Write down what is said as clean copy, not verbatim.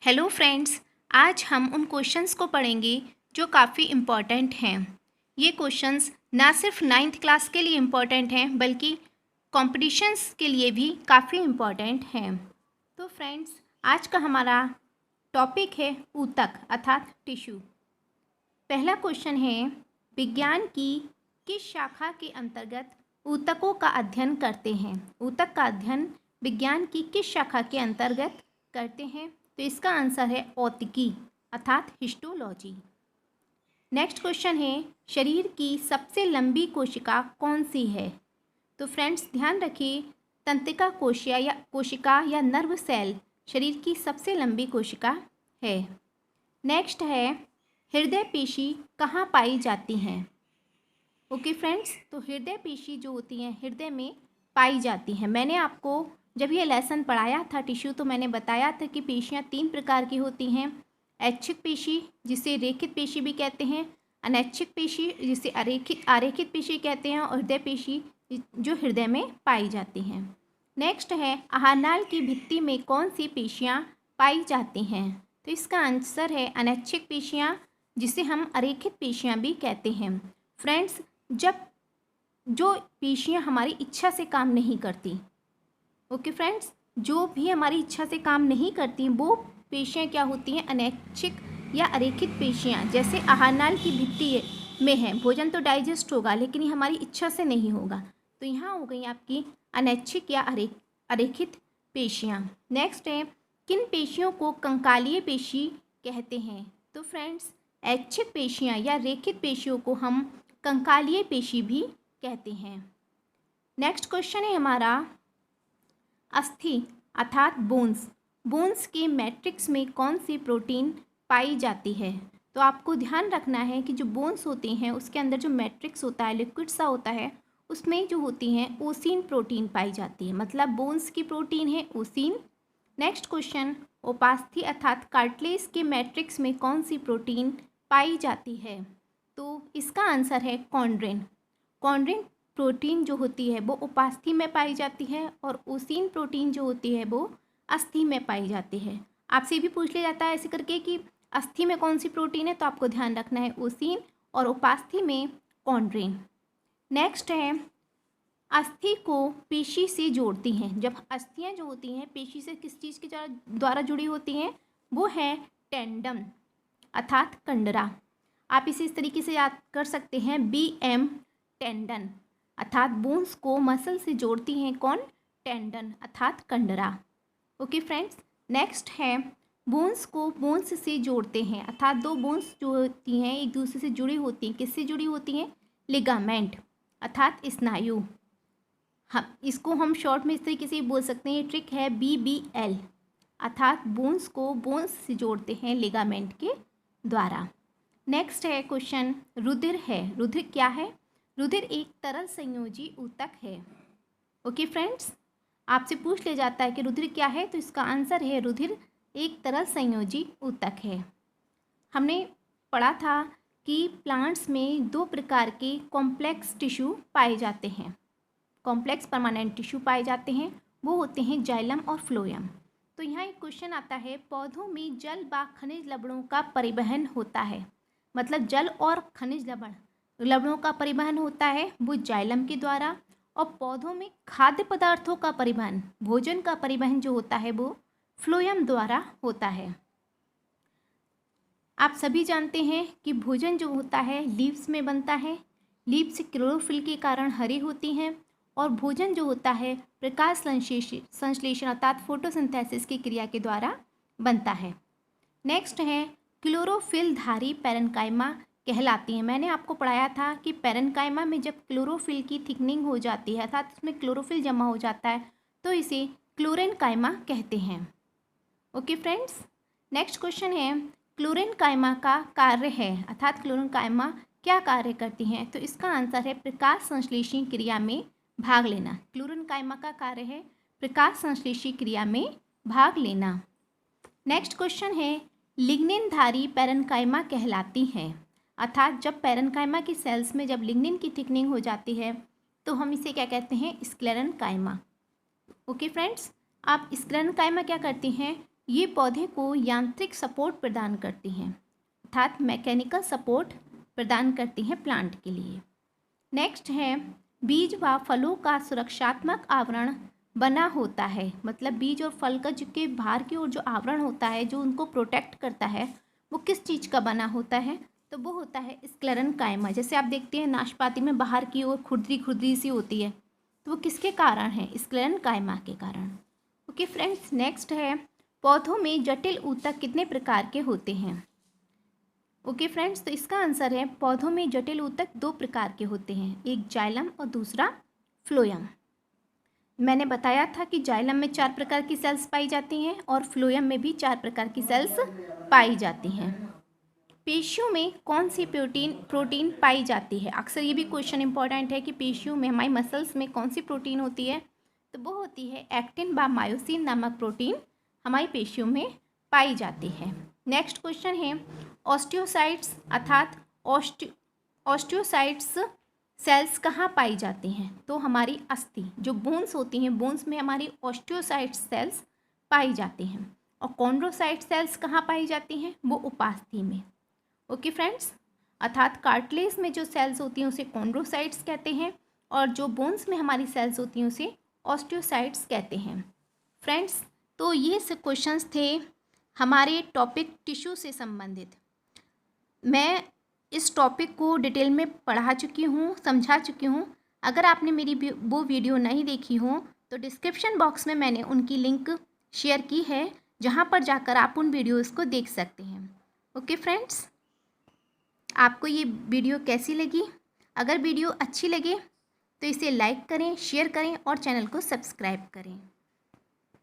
Hello friends, आज हम उन क्वेश्चंस को पढ़ेंगे जो काफ़ी इम्पॉर्टेंट हैं। ये क्वेश्चंस ना सिर्फ 9th क्लास के लिए इम्पॉर्टेंट हैं बल्कि कॉम्पिटिशन्स के लिए भी काफ़ी इम्पॉर्टेंट हैं। तो फ्रेंड्स, आज का हमारा टॉपिक है ऊतक अर्थात टिश्यू। पहला क्वेश्चन है, विज्ञान की किस शाखा के अंतर्गत ऊतकों का अध्ययन करते हैं? ऊतक का अध्ययन विज्ञान की किस शाखा के अंतर्गत करते हैं? तो इसका आंसर है औतिकी अर्थात हिस्टोलॉजी। नेक्स्ट क्वेश्चन है, शरीर की सबसे लंबी कोशिका कौन सी है? तो फ्रेंड्स ध्यान रखिए, तंत्रिका कोशिका या नर्व सेल शरीर की सबसे लंबी कोशिका है। नेक्स्ट है, हृदय पेशी कहाँ पाई जाती हैं? ओके फ्रेंड्स, तो हृदय पेशी जो होती हैं हृदय में पाई जाती हैं। मैंने आपको जब ये लेसन पढ़ाया था टिश्यू तो मैंने बताया था कि पेशियाँ 3 प्रकार की होती हैं। ऐच्छिक पेशी जिसे रेखित पेशी भी कहते हैं, अनैच्छिक पेशी जिसे आरेखित पेशी कहते हैं, और हृदय पेशी जो हृदय में पाई जाती हैं। नेक्स्ट है, आहारनाल की भित्ति में कौन सी पेशियाँ पाई जाती हैं? तो इसका आंसर है अनैच्छिक पेशियाँ जिसे हम अरेखित पेशियाँ भी कहते हैं। फ्रेंड्स, जब जो पेशियाँ हमारी इच्छा से काम नहीं करती, ओके फ्रेंड्स, जो भी हमारी इच्छा से काम नहीं करती वो पेशियाँ क्या होती हैं? अनैच्छिक या अरेखित पेशियाँ। जैसे आहारनाल की भित्ति में है, भोजन तो डाइजेस्ट होगा लेकिन ये हमारी इच्छा से नहीं होगा, तो यहाँ हो गई आपकी अनैच्छिक या अरेखित पेशियाँ। नेक्स्ट है, किन पेशियों को कंकालीय पेशी कहते हैं? तो फ्रेंड्स, ऐच्छिक पेशियाँ या रेखित पेशियों को हम कंकालीय पेशी भी कहते हैं। नेक्स्ट क्वेश्चन है हमारा, अस्थि अर्थात बोन्स के मैट्रिक्स में कौन सी प्रोटीन पाई जाती है? तो आपको ध्यान रखना है कि जो बोन्स होती हैं उसके अंदर जो मैट्रिक्स होता है, लिक्विड सा होता है, उसमें जो होती हैं ओसिन प्रोटीन पाई जाती है। मतलब बोन्स की प्रोटीन है ओसिन। नेक्स्ट क्वेश्चन, उपास्थि अर्थात कार्टिलेज के मैट्रिक्स में कौन सी प्रोटीन पाई जाती है? तो इसका आंसर है कॉन्ड्रिन। कॉन्ड्रिन प्रोटीन जो होती है वो उपास्थि में पाई जाती है और ओसिन प्रोटीन जो होती है वो अस्थि में पाई जाती है। आपसे भी पूछ लिया जाता है ऐसे करके कि अस्थि में कौन सी प्रोटीन है, तो आपको ध्यान रखना है ओसिन, और उपास्थि में कॉन्ड्रिन। नेक्स्ट है, अस्थि को पेशी से जोड़ती हैं। जब अस्थियां जो होती हैं पेशी से किस चीज़ के द्वारा जुड़ी होती हैं? वो है टेंडम अर्थात कंडरा। आप इसे इस तरीके से याद कर सकते हैं, BM टेंडन अर्थात बोन्स को मसल से जोड़ती हैं कौन? टेंडन अर्थात कंडरा। ओके फ्रेंड्स, नेक्स्ट है, बोन्स को बोन्स से जोड़ते हैं अर्थात दो बोन्स जो होती हैं एक दूसरे से जुड़ी होती हैं। किससे जुड़ी होती हैं? लिगामेंट अर्थात स्नायु। इसको हम शॉर्ट में इस तरीके से बोल सकते हैं, ये ट्रिक है BBL अर्थात बोन्स को बोन्स से जोड़ते हैं लिगामेंट के द्वारा। नेक्स्ट है क्वेश्चन, रुधिर है। रुधिर क्या है? रुधिर एक तरल संयोजी ऊतक है। ओके फ्रेंड्स, आपसे पूछ लिया जाता है कि रुधिर क्या है, तो इसका आंसर है रुधिर एक तरल संयोजी ऊतक है। हमने पढ़ा था कि प्लांट्स में 2 प्रकार के कॉम्प्लेक्स टिश्यू पाए जाते हैं, कॉम्प्लेक्स परमानेंट टिश्यू पाए जाते हैं, वो होते हैं जाइलम और फ्लोएम। तो यहाँ एक क्वेश्चन आता है, पौधों में जल व खनिज लवणों का परिवहन होता है। मतलब जल और खनिज लवणों का परिवहन होता है वो जाइलम के द्वारा, और पौधों में खाद्य पदार्थों का परिवहन, भोजन का परिवहन जो होता है वो फ्लोएम द्वारा होता है। आप सभी जानते हैं कि भोजन जो होता है लीव्स में बनता है। लीव्स क्लोरोफिल के कारण हरी होती हैं, और भोजन जो होता है प्रकाश संश्लेषण अर्थात फोटोसिंथेसिस की क्रिया के द्वारा बनता है। नेक्स्ट है, क्लोरोफिलधारी पैरेन्काइमा कहलाती हैं। मैंने आपको पढ़ाया था कि पैरेन्काइमा में जब क्लोरोफिल की थिकनिंग हो जाती है अर्थात उसमें क्लोरोफिल जमा हो जाता है तो इसे क्लोरेन्काइमा कहते हैं। ओके फ्रेंड्स, नेक्स्ट क्वेश्चन है, क्लोरेन्काइमा का कार्य है अर्थात क्लोरेन्काइमा क्या कार्य करती हैं? तो इसका आंसर है प्रकाश संश्लेषण क्रिया में भाग लेना। क्लोरेन्काइमा का कार्य है प्रकाश संश्लेषण क्रिया में भाग लेना। नेक्स्ट क्वेश्चन है, लिग्निनधारी पैरेन्काइमा कहलाती हैं अर्थात जब पैरेन्काइमा की सेल्स में जब लिग्निन की थिकनिंग हो जाती है तो हम इसे क्या कहते हैं? स्क्लेरेन्काइमा। ओके फ्रेंड्स, आप स्क्लेरेन्काइमा क्या करती हैं? ये पौधे को यांत्रिक सपोर्ट प्रदान करती हैं, अर्थात मैकेनिकल सपोर्ट प्रदान करती हैं प्लांट के लिए। नेक्स्ट है, बीज व फलों का सुरक्षात्मक आवरण बना होता है, मतलब बीज और फल का जो के बाहर की ओर जो आवरण होता है जो उनको प्रोटेक्ट करता है वो किस चीज़ का बना होता है, तो वो होता है स्क्लेरेन्काइमा। जैसे आप देखते हैं नाशपाती में बाहर की ओर खुरदरी खुरदरी सी होती है, तो वो किसके कारण है, स्क्लेरेन्काइमा के कारण। ओके फ्रेंड्स, नेक्स्ट है, पौधों में जटिल ऊतक कितने प्रकार के होते हैं। ओके फ्रेंड्स, तो इसका आंसर है पौधों में जटिल ऊतक 2 प्रकार के होते हैं, एक जाइलम और दूसरा फ्लोएम। मैंने बताया था कि जाइलम में 4 प्रकार की सेल्स पाई जाती हैं और फ्लोएम में भी 4 प्रकार की सेल्स पाई जाती हैं। पेशियों में कौन सी प्रोटीन पाई जाती है, अक्सर ये भी क्वेश्चन इंपॉर्टेंट है कि पेशियों में, हमारी मसल्स में कौन सी प्रोटीन होती है, तो वो होती है एक्टिन व मायोसिन नामक प्रोटीन हमारी पेशियों में पाई जाती है। नेक्स्ट क्वेश्चन है, ऑस्टियोसाइट्स अर्थात ऑस्टियोसाइट्स सेल्स कहाँ पाई जाती हैं, तो हमारी अस्थि जो बोन्स होती हैं, बोन्स में हमारी ऑस्टियोसाइट्स सेल्स पाई जाती हैं। और कॉन्ड्रोसाइट सेल्स कहाँ पाई जाती हैं, वो उपास्थि में। ओके फ्रेंड्स, अर्थात कार्टिलेज में जो सेल्स होती हैं उसे कॉन्ड्रोसाइट्स कहते हैं और जो बोन्स में हमारी सेल्स होती हैं उसे ऑस्टियोसाइट्स कहते हैं। फ्रेंड्स, तो ये सब क्वेश्चंस थे हमारे टॉपिक टिश्यू से संबंधित। मैं इस टॉपिक को डिटेल में पढ़ा चुकी हूँ, समझा चुकी हूँ। अगर आपने मेरी वो वीडियो नहीं देखी हो तो डिस्क्रिप्शन बॉक्स में मैंने उनकी लिंक शेयर की है, जहाँ पर जाकर आप उन वीडियोज़ को देख सकते हैं। ओके फ्रेंड्स, आपको ये वीडियो कैसी लगी? अगर वीडियो अच्छी लगे तो इसे लाइक करें, शेयर करें और चैनल को सब्सक्राइब करें।